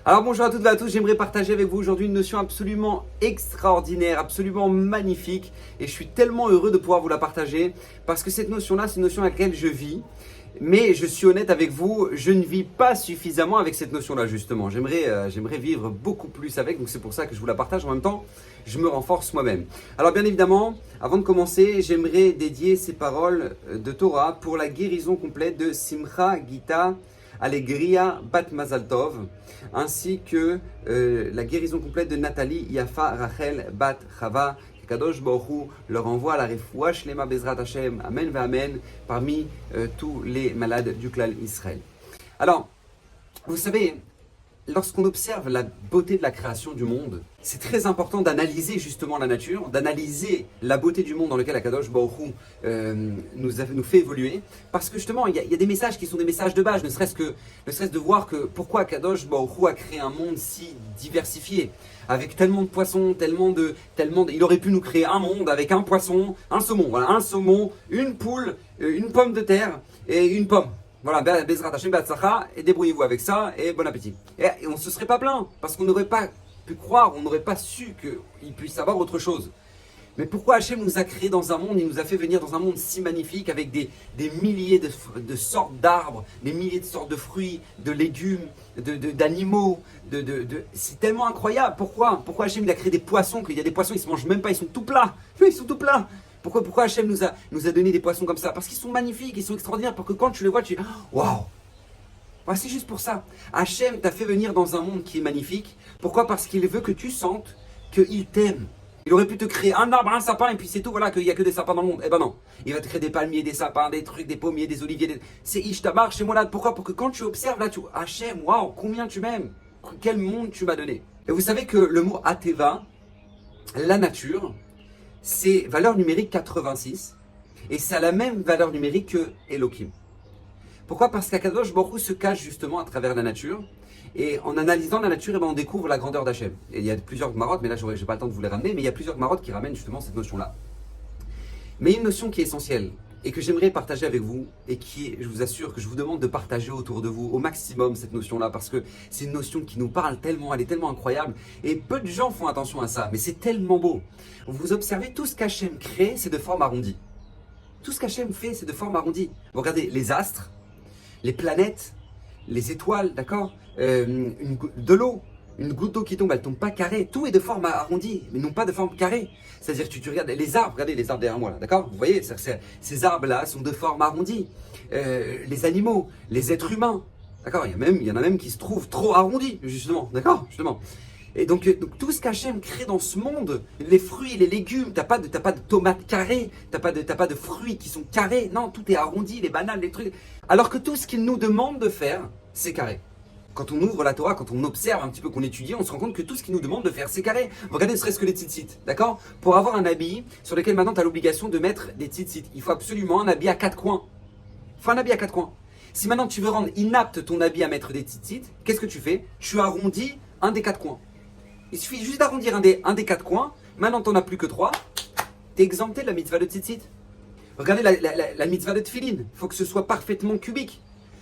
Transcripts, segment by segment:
Alors bonjour à toutes et à tous, j'aimerais partager avec vous aujourd'hui une notion absolument extraordinaire, absolument magnifique, et je suis tellement heureux de pouvoir vous la partager parce que cette notion-là, c'est une notion à laquelle je vis, mais je suis honnête avec vous, je ne vis pas suffisamment avec cette notion-là justement. J'aimerais vivre beaucoup plus avec, donc c'est pour ça que je vous la partage. En même temps, je me renforce moi-même. Alors bien évidemment, avant de commencer, j'aimerais dédier ces paroles de Torah pour la guérison complète de Simcha Gita Alegria Bat Mazal Tov, ainsi que la guérison complète de Nathalie Yafa Rachel Bat Chava. Kadosh Baruch Hu leur envoie la refoua shlema bezrat Hashem, amen ve amen, parmi tous les malades du clan Israël. Alors, vous savez, lorsqu'on observe la beauté de la création du monde, c'est très important d'analyser justement la nature, d'analyser la beauté du monde dans lequel Akadosh Baruch Hu nous fait évoluer, parce que justement, il y a des messages qui sont des messages de base, ne serait-ce de voir que pourquoi Akadosh Baruch Hu a créé un monde si diversifié, avec tellement de poissons, il aurait pu nous créer un monde avec un poisson, un saumon, voilà, un saumon, une poule, une pomme de terre et une pomme. Voilà, Bezrat Hashem, Be'atzlacha, et débrouillez-vous avec ça, et bon appétit. Et on ne se serait pas plaint, parce qu'on n'aurait pas pu croire, on n'aurait pas su qu'il puisse avoir autre chose. Mais pourquoi Hashem nous a créés dans un monde, il nous a fait venir dans un monde si magnifique, avec des milliers de sortes d'arbres, des milliers de sortes de fruits, de légumes, d'animaux, c'est tellement incroyable. Pourquoi Hashem il a créé des poissons, qu'il y a des poissons, ils ne se mangent même pas, ils sont tout plats. Ils sont tout plats. Pourquoi Hashem nous a donné des poissons comme ça? Parce qu'ils sont magnifiques, ils sont extraordinaires, pour que quand tu les vois, tu dis « Waouh !» C'est juste pour ça. Hashem t'a fait venir dans un monde qui est magnifique. Pourquoi? Parce qu'il veut que tu sentes qu'il t'aime. Il aurait pu te créer un arbre, un sapin, et puis c'est tout, voilà, qu'il n'y a que des sapins dans le monde. Eh ben non. Il va te créer des palmiers, des sapins, des trucs, des pommiers, des oliviers. C'est Ishtabar chez moi là. Pourquoi? Pour que quand tu observes là, tu vois, Hashem, waouh, combien tu m'aimes. Quel monde tu m'as donné. Et vous savez que le mot Ateva, la nature, c'est valeur numérique 86 et ça a la même valeur numérique que Elohim. Pourquoi? Parce qu'Akadosh Baruch Hu se cache justement à travers la nature, et en analysant la nature, on découvre la grandeur d'Hachem. Et il y a plusieurs marottes, mais là je n'ai pas le temps de vous les ramener, mais il y a plusieurs marottes qui ramènent justement cette notion-là. Mais une notion qui est essentielle et que j'aimerais partager avec vous, et qui, je vous assure que je vous demande de partager autour de vous au maximum cette notion-là, parce que c'est une notion qui nous parle tellement, elle est tellement incroyable, et peu de gens font attention à ça, mais c'est tellement beau. Vous observez, tout ce qu'Hachem crée, c'est de forme arrondie. Tout ce qu'Hachem fait, c'est de forme arrondie. Vous regardez les astres, les planètes, les étoiles, d'accord, de l'eau. Une goutte d'eau qui tombe, elle ne tombe pas carrée. Tout est de forme arrondie, mais non pas de forme carrée. C'est-à-dire que tu regardes les arbres, regardez les arbres derrière moi, là, d'accord? Vous voyez, ces arbres-là sont de forme arrondie. Les animaux, les êtres humains, d'accord? Il y en a même qui se trouvent trop arrondis, justement, d'accord? Justement. Et donc tout ce qu'Hachem crée dans ce monde, les fruits, les légumes, t'as pas de tomates carrées, t'as pas de fruits qui sont carrés. Non, tout est arrondi, les bananes, les trucs. Alors que tout ce qu'il nous demande de faire, c'est carré. Quand on ouvre la Torah, quand on observe un petit peu, qu'on étudie, on se rend compte que tout ce qu'il nous demande de faire, c'est carré. Regardez ne serait-ce que les tzitzit, d'accord? Pour avoir un habit sur lequel maintenant tu as l'obligation de mettre des tzitzit, il faut absolument un habit à 4 coins. Il faut un habit à 4 coins. Si maintenant tu veux rendre inapte ton habit à mettre des tzitzit, qu'est-ce que tu fais? Tu arrondis un des 4 coins. Il suffit juste d'arrondir un des 4 coins. Maintenant tu n'en as plus que 3. Tu es exempté de la mitzvah de tzitzit. Regardez la mitzvah de tefillin. Il faut que ce soit parfaitement cubique.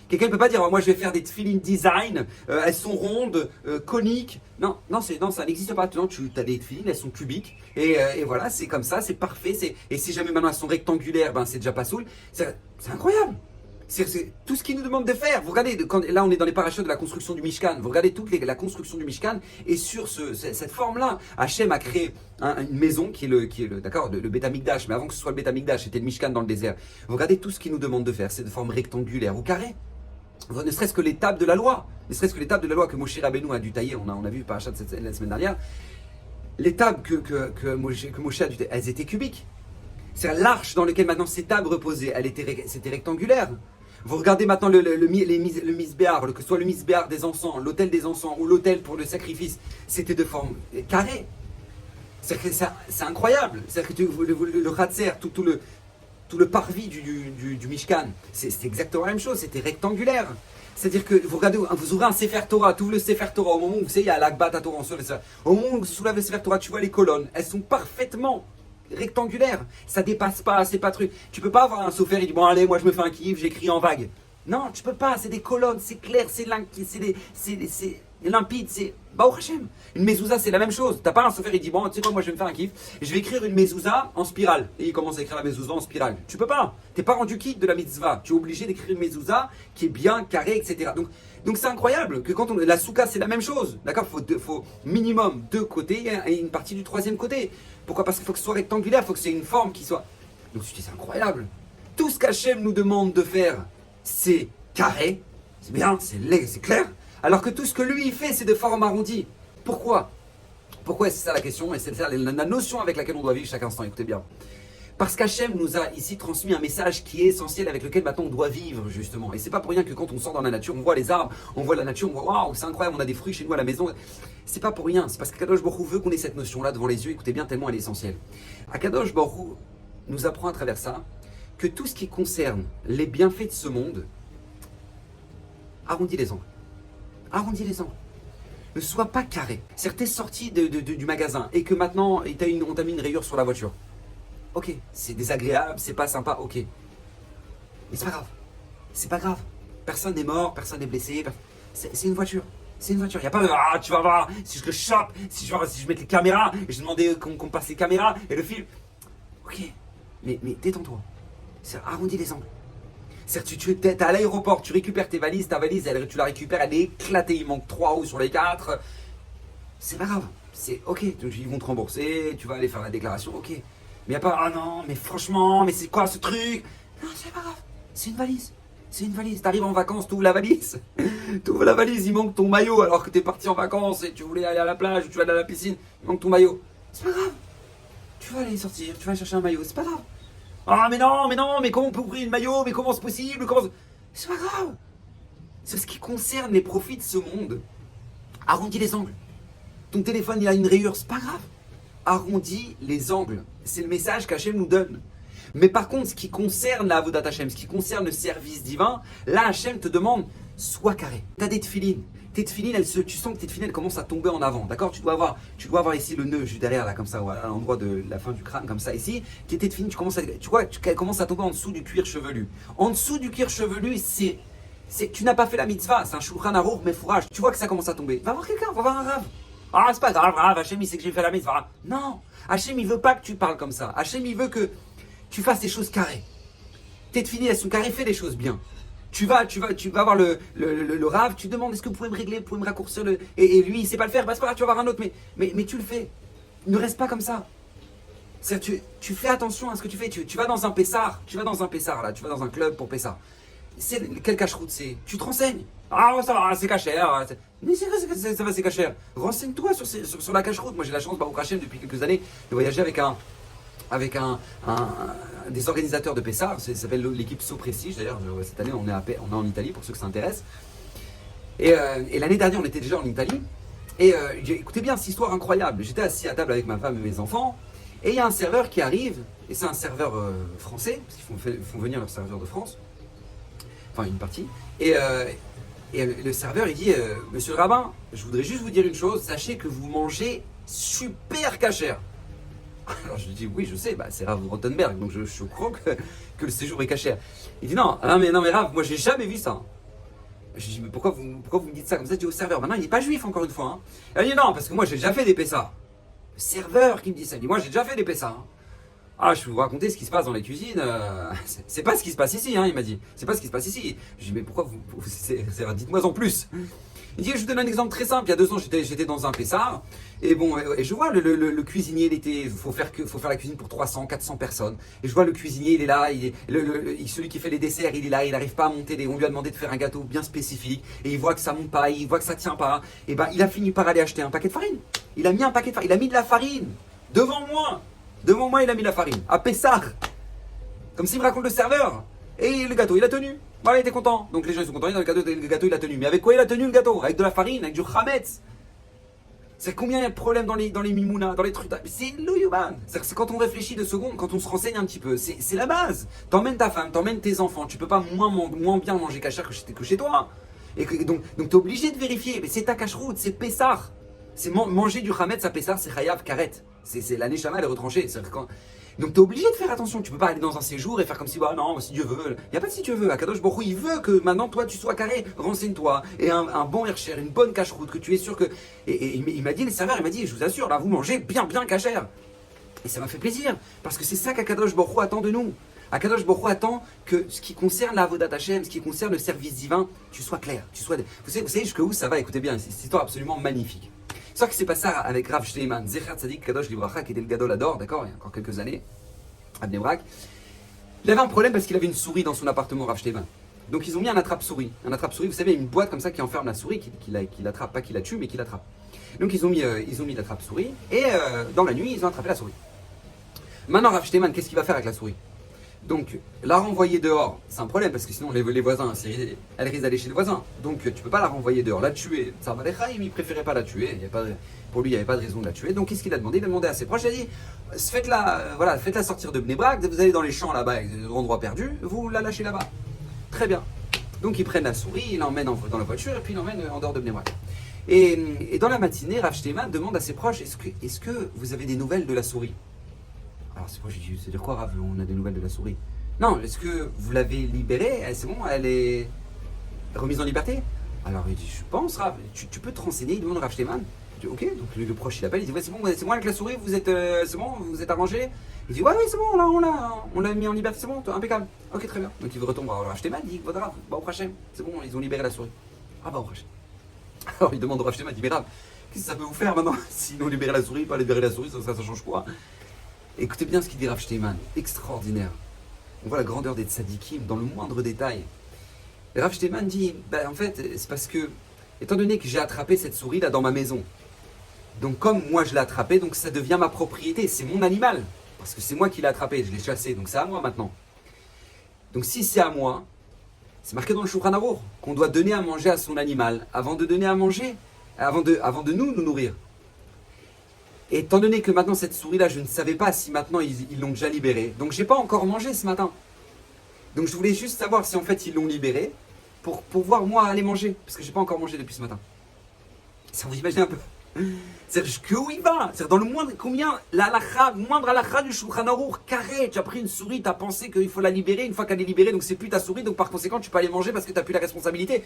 Quelqu'un ne peut pas dire, moi je vais faire des tefillin design, elles sont rondes, coniques. Non, ça n'existe pas. Non, tu as des tefillin, elles sont cubiques. Et voilà, c'est comme ça, c'est parfait. Et si jamais maintenant elles sont rectangulaires, c'est déjà pas saoul. C'est incroyable. C'est tout ce qu'il nous demande de faire. Vous regardez, là on est dans les parachutes de la construction du Mishkan. Vous regardez la construction du Mishkan, et sur cette forme-là, Hachem a créé une maison qui est le Beth Amikdash. Mais avant que ce soit le Beth Amikdash, c'était le Mishkan dans le désert. Vous regardez tout ce qu'il nous demande de faire, c'est de forme rectangulaire ou carrée. Ne serait-ce que les tables de la loi, que Moshe Rabbeinu a dû tailler, on a vu par la semaine dernière. Les tables que Moshe a dû tailler, elles étaient cubiques. C'est l'arche dans laquelle maintenant ces tables reposaient, c'était rectangulaire. Vous regardez maintenant le misbéar, que ce soit le misbéar des encens, l'autel des encens ou l'autel pour le sacrifice, c'était de forme carrée. C'est incroyable. C'est-à-dire que le Khatser, tout le parvis du Mishkan, c'est exactement la même chose, c'était rectangulaire. C'est-à-dire que vous regardez, vous ouvrez un Sefer Torah, tu ouvres le Sefer Torah, au moment où vous savez, il y a l'Akbat à Torah, au moment où vous soulevez le Sefer Torah, tu vois les colonnes, elles sont parfaitement rectangulaires, ça dépasse pas, c'est pas truc. Tu peux pas avoir un Sofer, il dit bon allez, moi je me fais un kiff, j'écris en vague. Non, tu peux pas, c'est des colonnes, c'est clair, c'est limpide, c'est Baruch Hashem. Une mezouza, c'est la même chose. T'as pas un sofer, il dit bon, tu sais quoi, moi je vais me faire un kiff, et je vais écrire une mezouza en spirale. Et il commence à écrire la mezouza en spirale. Tu peux pas. T'es pas rendu quitte de la mitzvah. Tu es obligé d'écrire une mezouza qui est bien carrée, etc. Donc c'est incroyable que quand on la souka, c'est la même chose. D'accord, faut minimum 2 côtés et une partie du 3e côté. Pourquoi? Parce qu'il faut que ce soit rectangulaire, il faut que c'est une forme qui soit. Donc je dis c'est incroyable. Tout ce qu'Hachem nous demande de faire, c'est carré, c'est bien, c'est clair. Alors que tout ce que lui il fait, c'est de forme arrondie. Pourquoi? Pourquoi c'est ça la question? Et c'est ça la notion avec laquelle on doit vivre chaque instant. Écoutez bien. Parce qu'Hachem nous a ici transmis un message qui est essentiel avec lequel maintenant on doit vivre justement. Et c'est pas pour rien que quand on sort dans la nature, on voit les arbres, on voit la nature, on voit waouh, c'est incroyable, on a des fruits chez nous à la maison. C'est pas pour rien, c'est parce qu'Akadosh Baruch Hu veut qu'on ait cette notion-là devant les yeux. Écoutez bien, tellement elle est essentielle. Akadosh Baruch Hu nous apprend à travers ça que tout ce qui concerne les bienfaits de ce monde, arrondis les angles. Arrondis les angles. Ne sois pas carré. C'est-à-dire que t'es sorti du magasin et que maintenant on t'a mis une rayure sur la voiture. Ok, c'est désagréable, c'est pas sympa, ok. Mais c'est pas grave. C'est pas grave. Personne n'est mort, personne n'est blessé. C'est une voiture. C'est une voiture. Il n'y a pas de ah, tu vas voir, si je le chope, si je mets les caméras, et je demandais qu'on passe les caméras et le film. Ok, mais détends-toi. Arrondis les angles. C'est-à-dire, tu es à l'aéroport, tu récupères tes valises, ta valise, tu la récupères, elle est éclatée, il manque 3 roues sur les 4. C'est pas grave. C'est ok, donc ils vont te rembourser, tu vas aller faire la déclaration, ok. Mais il n'y a pas, ah non, mais franchement, mais c'est quoi ce truc? Non, c'est pas grave, c'est une valise. C'est une valise, t'arrives en vacances, t'ouvres la valise. T'ouvres la valise, il manque ton maillot alors que t'es parti en vacances et tu voulais aller à la plage ou tu vas aller à la piscine, il manque ton maillot. C'est pas grave. Tu vas aller sortir, tu vas chercher un maillot, c'est pas grave. Ah mais non, mais comment on peut ouvrir une maillot? Mais comment c'est possible? C'est pas grave. C'est ce qui concerne les profits de ce monde. Arrondis les angles. Ton téléphone il a une rayure, c'est pas grave. Arrondis les angles. C'est le message qu'Hachem nous donne. Mais par contre, ce qui concerne la Avodat Hachem, ce qui concerne le service divin, là Hachem te demande, sois carré. T'as des tefilines. Tes tefilines, tu sens que tes tefilines commencent à tomber en avant, d'accord? Tu dois avoir ici le nœud juste derrière, là, comme ça, à l'endroit de la fin du crâne, comme ça, ici. Tes tefilines, qu'elles commencent à tomber en dessous du cuir chevelu. En dessous du cuir chevelu, tu n'as pas fait la mitzvah, c'est un shulchan arour, mais fourrage. Tu vois que ça commence à tomber. Va voir quelqu'un, va voir un rave. Ah, c'est pas grave, Hachem, il sait que j'ai fait la mitzvah. Non, Hachem, il veut pas que tu parles comme ça. Hachem, il veut que tu fasses des choses carrées. Tes tefilines, elles sont carrées, fais les choses bien. Tu vas voir le rave, tu demandes est-ce que vous pouvez me régler, vous pouvez me raccourcir le. Et lui, il sait pas le faire, bah c'est pas grave, tu vas voir un autre, mais tu le fais. Ne reste pas comme ça. C'est-à-dire, tu fais attention à ce que tu fais. Tu vas dans un pessar, là, tu vas dans un club pour pessar. Quel cache-route c'est? Tu te renseignes. Ah ça va, c'est cachère. Mais ça va, c'est cachère. Renseigne-toi sur la cache-route. Moi j'ai la chance, Baruch Hashem, depuis quelques années, de voyager avec des organisateurs de Pessah, ça s'appelle l'équipe So Prestige. D'ailleurs, cette année, on est en Italie, pour ceux que ça intéresse. Et l'année dernière, on était déjà en Italie. Et écoutez bien cette histoire incroyable. J'étais assis à table avec ma femme et mes enfants. Et il y a un serveur qui arrive. Et c'est un serveur français, parce qu'ils font venir leur serveur de France. Enfin, une partie. Et le serveur, il dit Monsieur le rabbin, je voudrais juste vous dire une chose. Sachez que vous mangez super cachère. Alors je lui dis oui je sais, c'est Rav Rottenberg, donc je crois que le séjour est cachère. Il dit non mais Rav, moi j'ai jamais vu ça. Je dis mais pourquoi vous me dites ça comme ça? Je dis au serveur, maintenant il n'est pas juif encore une fois. Il dit non parce que moi j'ai déjà fait des Pessah. Le serveur qui me dit ça, il dit moi j'ai déjà fait des Pessah. Ah je vais vous raconter ce qui se passe dans les cuisines, c'est pas ce qui se passe ici, il m'a dit. C'est pas ce qui se passe ici. Je dis mais pourquoi dites-moi en plus. Il dit, je vous donne un exemple très simple. Il y a 2 ans, j'étais dans un Pessar. Et bon, et je vois le cuisinier, il faut faire la cuisine pour 300, 400 personnes. Et je vois le cuisinier, il est là, celui qui fait les desserts, il est là, il n'arrive pas à monter. On lui a demandé de faire un gâteau bien spécifique. Et il voit que ça monte pas, il voit que ça tient pas. Et il a fini par aller acheter un paquet de farine. Il a mis un paquet de farine, il a mis de la farine. Devant moi, il a mis de la farine. À Pessar. Comme s'il me raconte le serveur. Et le gâteau, il a tenu. Voilà, il était content. Donc les gens ils sont contents, le gâteau il a tenu. Mais avec quoi il a tenu le gâteau? Avec de la farine, avec du chametz. C'est combien il y a de problèmes dans les mimounas, dans les trucs. C'est l'ouïouban. C'est quand on réfléchit 2 secondes, quand on se renseigne un petit peu. C'est la base. T'emmènes ta femme, t'emmènes tes enfants. Tu peux pas moins bien manger cachère que chez toi. Et donc t'es obligé de vérifier. Mais c'est ta cache-route, c'est Pessar. Manger du Hametz à Pessar, c'est Chayav Karet. C'est la Neshama, elle est retranchée. Donc tu es obligé de faire attention. Tu peux pas aller dans un séjour et faire comme si, bah non, si Dieu veut. Il n'y a pas de si Dieu veut. Akadosh Baruch Hu, il veut que maintenant toi tu sois carré. Renseigne-toi. Et un bon hercher, une bonne cache-route, que tu es sûr que. Et il m'a dit, les serveurs, il m'a dit, je vous assure, là, vous mangez bien cachère. Et ça m'a fait plaisir. Parce que c'est ça qu'Akadosh Baruch Hu attend de nous. Akadosh Baruch Hu attend que ce qui concerne la Avodat Hashem, ce qui concerne le service divin, tu sois clair. Vous savez jusqu'où ça va. Écoutez bien, c'est une histoire absolument magnifique. C'est qui s'est passé avec Rav Shteiman, Zecher Tzadik Kadosh Livracha, qui était le Gadol Ador, d'accord, il y a encore quelques années, à Bnei Brak. Il avait un problème parce qu'il avait une souris dans son appartement, Rav Shteiman. Donc ils ont mis un attrape-souris. Un attrape-souris, vous savez, une boîte comme ça qui enferme la souris, qui l'attrape, pas qui la tue, mais qui l'attrape. Donc ils ont mis l'attrape-souris, et dans la nuit, ils ont attrapé la souris. Maintenant, Rav Shteiman, qu'est-ce qu'il va faire avec la souris? Donc, la renvoyer dehors, c'est un problème parce que sinon les voisins, elle risque d'aller chez le voisin. Donc, tu peux pas la renvoyer dehors, la tuer. Ça va, il préférait pas la tuer. Pour lui, il n'y avait pas de raison de la tuer. Donc, qu'est-ce qu'il a demandé? Il a demandé à ses proches, il a dit faites-la sortir de Bnei Brak, vous allez dans les champs là-bas, avec des endroits perdus, vous la lâchez là-bas. Très bien. Donc, ils prennent la souris, ils l'emmènent dans la voiture et puis ils l'emmènent en dehors de Bnei Brak. Et dans la matinée, Rav Shteiman demande à ses proches est-ce que vous avez des nouvelles de la souris? Alors c'est dire quoi, Rav? On a des nouvelles de la souris. Non, est-ce que vous l'avez libérée? C'est bon, elle est remise en liberté? Alors il dit, je pense, Rav, tu peux te renseigner? Il demande Rav Shteiman. Il dit, ok, donc le proche il appelle, il dit, ouais, c'est bon avec la souris, c'est bon, vous êtes arrangé? Il dit, ouais, c'est bon, on l'a mis en liberté, c'est bon, impeccable. Ok, très bien. Donc il retombe à Rav Shteiman, il dit, Rav, bah au Hachem, c'est bon, ils ont libéré la souris. Ah bah au Hachem. Alors il demande au Rav Shteiman, il dit, mais Rav, qu'est-ce que ça peut vous faire maintenant? S'ils ont libéré la souris, pas libéré la souris, ça change quoi? Écoutez bien ce qu'il dit Rav Shteiman, extraordinaire. On voit la grandeur des tzadikim dans le moindre détail. Et Rav Shteiman dit, en fait, c'est parce que, étant donné que j'ai attrapé cette souris là dans ma maison, donc comme moi je l'ai attrapée, donc ça devient ma propriété, c'est mon animal. Parce que c'est moi qui l'ai attrapé, je l'ai chassé, donc c'est à moi maintenant. Donc si c'est à moi, c'est marqué dans le Shulchan Aruch qu'on doit donner à manger à son animal avant de donner à manger, avant de nous nourrir. Et étant donné que maintenant cette souris-là, je ne savais pas si maintenant ils l'ont déjà libérée. Donc j'ai pas encore mangé ce matin. Donc je voulais juste savoir si en fait ils l'ont libérée pour pouvoir moi aller manger. Parce que j'ai pas encore mangé depuis ce matin. Ça vous imaginez un peu? C'est-à-dire que où il va? C'est-à-dire dans le moindre, combien moindre halakha du Shulchan Aruch, carré, tu as pris une souris, tu as pensé qu'il faut la libérer, une fois qu'elle est libérée, donc c'est plus ta souris, donc par conséquent tu peux aller manger parce que tu n'as plus la responsabilité.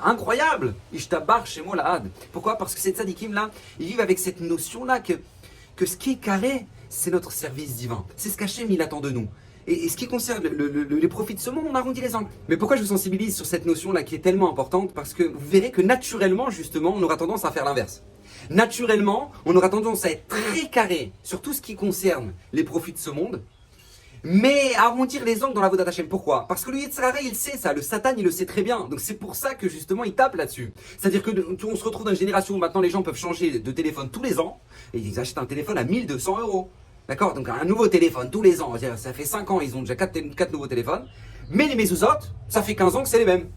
Incroyable! Ishtabar chez moi la had. Pourquoi? Parce que ces tzadikim là, ils vivent avec cette notion là que ce qui est carré, c'est notre service divin. C'est ce qu'Hachem il attend de nous. Et ce qui concerne les profits de ce monde, on arrondit les angles. Mais pourquoi je vous sensibilise sur cette notion là qui est tellement importante? Parce que vous verrez que naturellement, justement, on aura tendance à faire l'inverse. Naturellement, on aura tendance à être très carré sur tout ce qui concerne les profits de ce monde, mais arrondir les angles dans la Avodat Hashem. Pourquoi? Parce que le Yetzer Hara, il sait ça, le Satan, il le sait très bien. Donc c'est pour ça que justement, il tape là-dessus. C'est-à-dire que on se retrouve dans une génération où maintenant les gens peuvent changer de téléphone tous les ans, et ils achètent un téléphone à 1200 €. D'accord? Donc un nouveau téléphone tous les ans. Ça fait 5 ans, ils ont déjà 4 nouveaux téléphones. Mais les mezuzot, ça fait 15 ans que c'est les mêmes.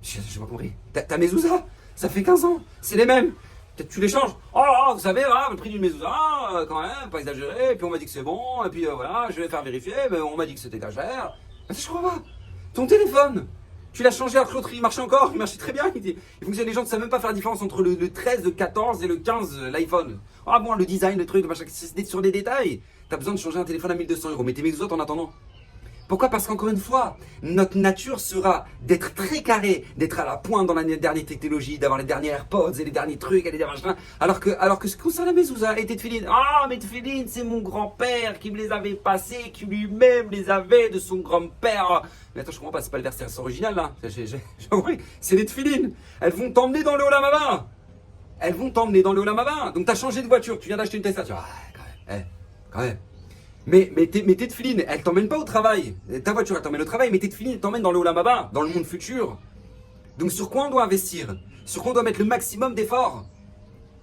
Je n'ai pas compris. Ta mezouza, ça fait 15 ans, c'est les mêmes. Peut-être tu les changes. Oh, vous savez, voilà, le prix d'une mezouza, quand même, pas exagéré. Et puis on m'a dit que c'est bon. Et puis voilà, je vais faire vérifier. Mais on m'a dit que c'était cachère. Je crois pas. Ton téléphone, tu l'as changé alors que l'autre il marchait encore. Il marchait très bien. Il fonctionne. Les gens ne savent même pas faire la différence entre le 13, le 14 et le 15, l'iPhone. Ah bon, le design, le truc, machin, c'est sur des détails. T'as besoin de changer un téléphone à 1200 €. Mais tes mezuzot en attendant. Pourquoi? Parce qu'encore une fois, notre nature sera d'être très carré, d'être à la pointe dans la dernière technologie, d'avoir les derniers AirPods et les derniers trucs et les derniers machins, alors que ce qui concerne la mezouza et tes tefilines, mes tefilines, c'est mon grand-père qui me les avait passés, qui lui-même les avait de son grand-père. Mais attends, je comprends pas, c'est pas le verset original là. J'ai compris, c'est les tefilines. Elles vont t'emmener dans le Olam Haba. Elles vont t'emmener dans le Olam Haba. Donc t'as changé de voiture, tu viens d'acheter une Tesla. Tu vois, quand même. Mais tes tefilines, elles t'emmènent pas au travail. Ta voiture, elle t'emmène au travail, mais tes tefilines, elles t'emmènent dans le Olam Haba, dans le monde futur. Donc sur quoi on doit investir? Sur quoi on doit mettre le maximum d'efforts?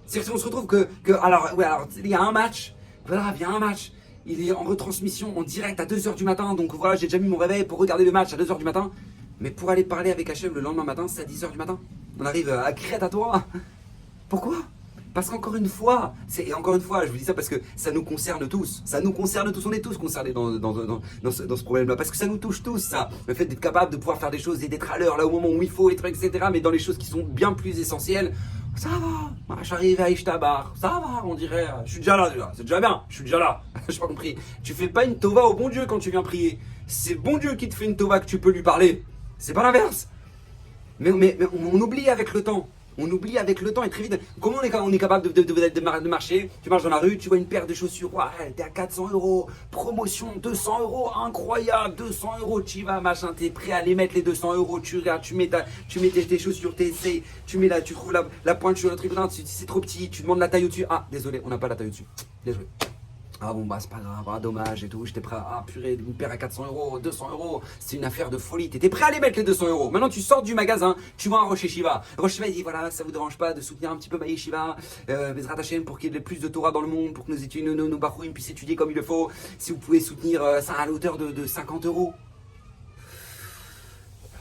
C'est-à-dire si on se retrouve alors, il y a un match. Voilà, il y a un match. Il est en retransmission, en direct à 2h du matin. Donc voilà, j'ai déjà mis mon réveil pour regarder le match à 2h du matin. Mais pour aller parler avec Hachem le lendemain matin, c'est à 10h du matin. On arrive à Crète à toi. Pourquoi? Parce qu'encore une fois, je vous dis ça parce que ça nous concerne tous. Ça nous concerne tous, on est tous concernés dans ce problème-là. Parce que ça nous touche tous, ça. Le fait d'être capable de pouvoir faire des choses et d'être à l'heure, là au moment où il faut, etc. Mais dans les choses qui sont bien plus essentielles, Ça va, moi, j'arrive à Ishtabar, ça va, on dirait, je suis déjà là déjà, c'est déjà bien, je suis déjà là. J'ai pas compris. Tu fais pas une tova au bon Dieu quand tu viens prier. C'est bon Dieu qui te fait une tova que tu peux lui parler. C'est pas l'inverse. Mais on oublie avec le temps. On oublie avec le temps et très vite. Comment on est capable de marcher? Tu marches dans la rue, tu vois une paire de chaussures, ouais, elle était à 400 euros, promotion 200 euros, incroyable, 200 euros, tu y vas, machin, t'es prêt à les mettre les 200 euros, tu regardes, tu mets tes chaussures, t'essayes, tu mets là, tu trouves la pointe sur le truc, non, c'est trop petit, tu demandes la taille au-dessus, ah, désolé, on n'a pas la taille au-dessus, désolé. Ah bon, bah c'est pas grave, ah, dommage et tout, j'étais prêt à, ah purée, une paire à 400 euros, 200 euros, c'est une affaire de folie, t'étais prêt à les mettre les 200 euros. Maintenant tu sors du magasin, tu vois un Rosh Yeshiva. Rosh Yeshiva dit voilà, ça vous dérange pas de soutenir un petit peu ma Yeshiva, Bezrat Hashem, pour qu'il y ait plus de Torah dans le monde, pour que nos Bachoum puissent étudier comme il le faut. Si vous pouvez soutenir ça à l'auteur de 50 euros.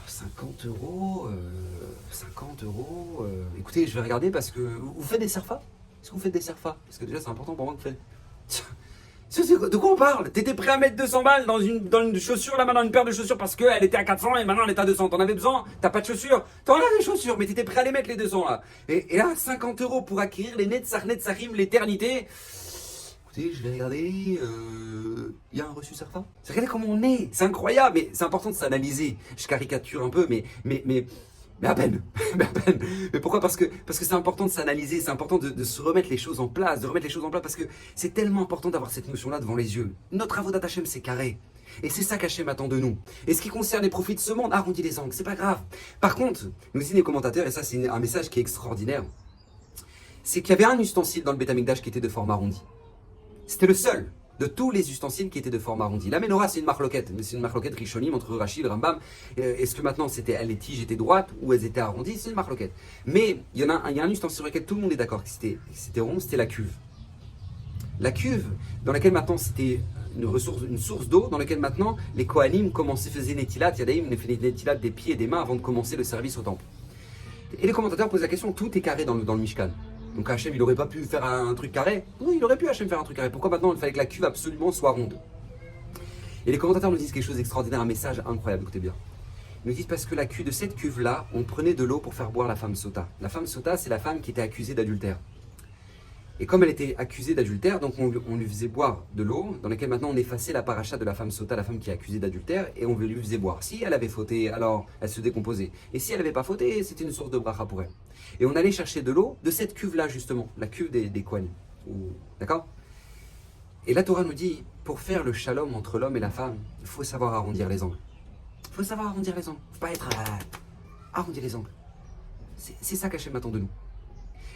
50 euros, 50 euros, écoutez, je vais regarder parce que vous faites des serfas? Est-ce que vous faites des serfas? Parce que déjà c'est important pour moi que vous faites. De quoi on parle? T'étais prêt à mettre 200 balles dans une chaussure, là maintenant une paire de chaussures parce qu'elle était à 400 et maintenant elle est à 200. T'en avais besoin? T'as pas de chaussures? T'en as des chaussures, mais t'étais prêt à les mettre les 200 là. Et là, 50 euros pour acquérir les Netzachim, l'éternité. Écoutez, je vais regarder. Il y a un reçu certain. Regardez comment on est. C'est incroyable, mais c'est important de s'analyser. Je caricature un peu, mais à peine. Mais pourquoi? Parce que c'est important de s'analyser, c'est important de se remettre les choses en place, parce que c'est tellement important d'avoir cette notion-là devant les yeux. Notre avodat Hashem, c'est carré. Et c'est ça qu'Hachem attend de nous. Et ce qui concerne les profits de ce monde, arrondis les angles, c'est pas grave. Par contre, nous disent les commentateurs, et ça c'est un message qui est extraordinaire, c'est qu'il y avait un ustensile dans le Beth Amikdash qui était de forme arrondie. C'était le seul de tous les ustensiles qui étaient de forme arrondie. La menorah, c'est une marloquette, mais c'est une marloquette rishonim entre Rashi et le Rambam. Est-ce que maintenant les tiges étaient droites ou elles étaient arrondies? C'est une marloquette. Mais il y a un ustensile sur lequel tout le monde est d'accord que c'était rond, c'était la cuve. La cuve, dans laquelle maintenant c'était une source d'eau, dans laquelle maintenant les Kohanim faisaient Netilat, Yadaïm, Netilat des pieds et des mains avant de commencer le service au temple. Et les commentateurs posent la question, tout est carré dans le Mishkan. Donc Hachem, il n'aurait pas pu faire un truc carré? Oui, il aurait pu Hachem faire un truc carré. Pourquoi maintenant il fallait que la cuve absolument soit ronde? Et les commentateurs nous disent quelque chose d'extraordinaire, un message incroyable, écoutez bien. Ils nous disent parce que de cette cuve-là, on prenait de l'eau pour faire boire la femme sota. La femme sota, c'est la femme qui était accusée d'adultère. Et comme elle était accusée d'adultère, donc on lui faisait boire de l'eau, dans laquelle maintenant on effaçait la paracha de la femme sota, la femme qui est accusée d'adultère, et on lui faisait boire. Si elle avait fauté, alors elle se décomposait. Et si elle n'avait pas fauté, c'était une source de bracha pour elle. Et on allait chercher de l'eau de cette cuve-là, justement, la cuve des Kohanim. D'accord? Et la Torah nous dit, pour faire le shalom entre l'homme et la femme, il faut savoir arrondir les angles. Il faut savoir arrondir les angles. Il ne faut pas être arrondir les angles. C'est ça qu'Hachem attend de nous.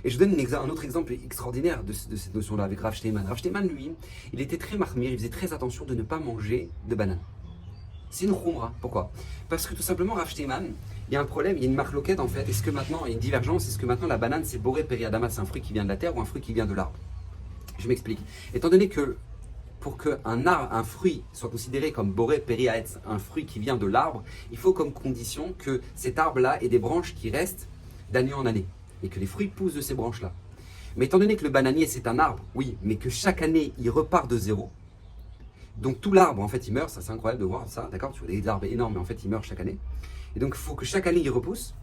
Et je donne un autre exemple extraordinaire de cette notion-là avec Rav Shteiman. Rav Shteiman, lui, il était très marmire, il faisait très attention de ne pas manger de bananes. C'est une khumra. Pourquoi? Parce que tout simplement, Rav Shteiman, il y a un problème, il y a une marloquette en fait. Est-ce que maintenant, il y a une divergence, est-ce que maintenant la banane c'est boré periadama, c'est un fruit qui vient de la terre ou un fruit qui vient de l'arbre? Je m'explique. Étant donné que pour qu'un fruit soit considéré comme boré periaetz, un fruit qui vient de l'arbre, il faut comme condition que cet arbre-là ait des branches qui restent d'année en année et que les fruits poussent de ces branches-là. Mais étant donné que le bananier c'est un arbre, oui, mais que chaque année il repart de zéro, donc tout l'arbre en fait il meurt, ça c'est incroyable de voir ça, d'accord? Tu vois des arbres énormes mais en fait ils meurent chaque année. Et donc il faut que chaque année il repousse.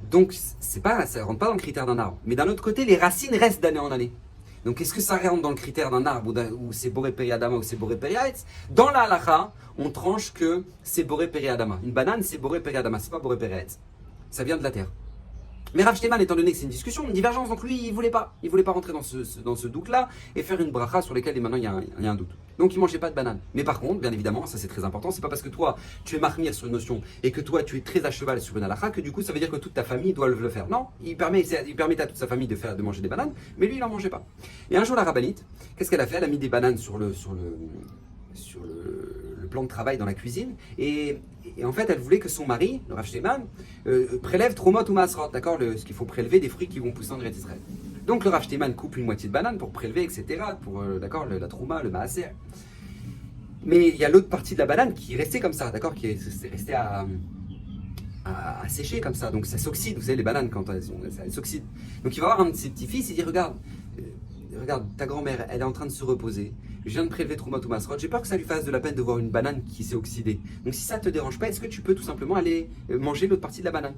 Donc ça ne rentre pas dans le critère d'un arbre. Mais d'un autre côté, les racines restent d'année en année. Donc est-ce que ça rentre dans le critère d'un arbre ou c'est boré periadama ou c'est boré periaetz? Dans la halakha, on tranche que c'est boré periadama. Une banane c'est boré periadama, c'est pas boré periaetz. Ça vient de la terre. Mais Rav Shteiman, étant donné que c'est une discussion, une divergence, donc lui, il voulait pas rentrer dans ce doute-là et faire une bracha sur laquelle maintenant il y a un doute. Donc il mangeait pas de banane. Mais par contre, bien évidemment, ça c'est très important, c'est pas parce que toi, tu es marmire sur une notion et que toi, tu es très à cheval sur une halakha que du coup, ça veut dire que toute ta famille doit le faire. Non, il permettait à toute sa famille de manger des bananes, mais lui, il n'en mangeait pas. Et un jour, la rabbinite, qu'est-ce qu'elle a fait? Elle a mis des bananes sur le plan de travail dans la cuisine et en fait elle voulait que son mari, le Rav Shteiman, prélève tromot ou masrot, d'accord, ce qu'il faut prélever des fruits qui vont pousser en Eretz Israël. Donc le Rav Shteiman coupe une moitié de banane pour prélever, etc., pour d'accord, la trouma, le maaser. Mais il y a l'autre partie de la banane qui est restée comme ça, d'accord, qui est restée à sécher comme ça, donc ça s'oxyde, vous savez les bananes quand elles s'oxydent. Donc il va voir un de ses petits-fils, il dit regarde, ta grand-mère, elle est en train de se reposer. Je viens de prélever Troumat ou Masrot. J'ai peur que ça lui fasse de la peine de voir une banane qui s'est oxydée. Donc si ça ne te dérange pas, est-ce que tu peux tout simplement aller manger l'autre partie de la banane?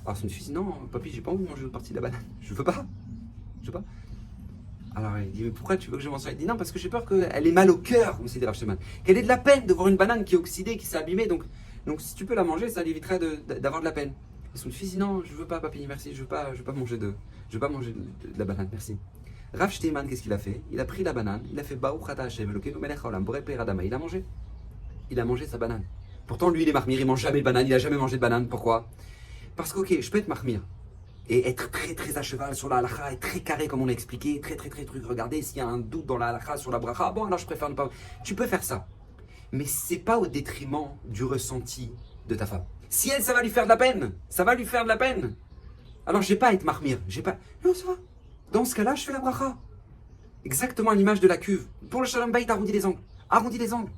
Alors son fils dit non, papy, j'ai pas envie de manger une partie de la banane. Je veux pas. Je veux pas. Alors il dit mais pourquoi tu veux que je mange ça? Il dit non parce que j'ai peur qu'elle ait mal au cœur, comme c'est dit Rav Shimon. Qu'elle ait de la peine de voir une banane qui est oxydée, qui s'est abîmée. Donc si tu peux la manger, ça l'éviterait d'avoir de la peine. Et son fils dit non, je veux pas papy, merci, je veux pas manger de la banane, merci. Rav Shteiman, qu'est-ce qu'il a fait? Il a pris la banane, il a fait Baruch Ata Hashem Elokeinu melech haolam borei pei adama. Il a mangé. Il a mangé sa banane. Pourtant lui il est marmire, il mange jamais de banane, il a jamais mangé de banane. Pourquoi? Parce que ok, je peux être marmire et être très très à cheval sur la halakha et très carré comme on l'a expliqué, très truc. Regardez s'il y a un doute dans la halakha sur la bracha, bon alors je préfère ne pas. Tu peux faire ça, mais c'est pas au détriment du ressenti de ta femme. Si elle, ça va lui faire de la peine, ça va lui faire de la peine. Alors j'ai pas à être marmire, j'ai pas. Non ça va. Dans ce cas-là, je fais la bracha. Exactement à l'image de la cuve. Pour le shalom bayit, arrondis les angles. Arrondis les angles.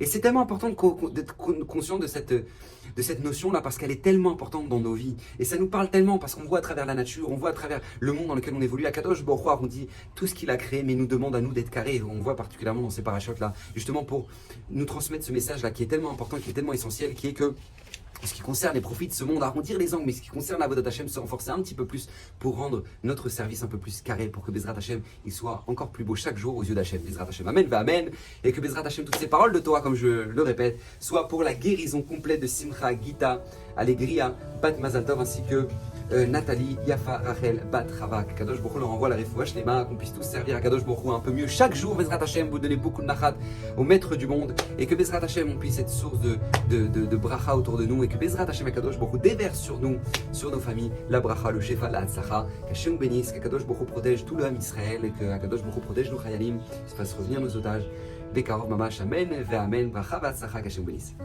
Et c'est tellement important d'être conscient de cette notion-là, parce qu'elle est tellement importante dans nos vies. Et ça nous parle tellement, parce qu'on voit à travers la nature, on voit à travers le monde dans lequel on évolue. Akadosh Baruch Hu arrondit tout ce qu'il a créé, mais nous demande à nous d'être carrés. On voit particulièrement dans ces parachutes-là, justement pour nous transmettre ce message-là qui est tellement important, qui est tellement essentiel, qui est que en ce qui concerne les profits de ce monde, arrondir les angles, mais ce qui concerne la Avodat Hashem, se renforcer un petit peu plus pour rendre notre service un peu plus carré, pour que Bezrat Hashem il soit encore plus beau chaque jour aux yeux d'Hashem. Bezrat Hashem, Amen, va Amen, et que Bezrat Hashem, toutes ces paroles de Torah, comme je le répète, soient pour la guérison complète de Simcha, Gita, Allegria, Bat Mazal Tov, ainsi que Nathalie, Yafa, Rachel, Bat, Ravak. Kadosh Baruch Hu leur envoie la refouach Shlema, qu'on puisse tous servir à Kadosh Baruch Hu un peu mieux chaque jour. Bezrat Hashem, vous donnez beaucoup de nachat au maître du monde, et que Bezrat Hashem, on puisse être source de bracha autour de nous, et que Bezrat Hashem, Kadosh Baruch Hu déverse sur nous, sur nos familles, la bracha, le shefa, la hatzlacha, qu'Hashem bénisse, qu'Akadosh Baruch Hu protège tout le Ham Israël, et qu'Akadosh Baruch Hu protège nos chayalim, qu'il se fasse revenir nos otages. Bekarov Mamash, Amen, Ve Amen, bracha, Hatzlacha, qu'Hashem bénisse.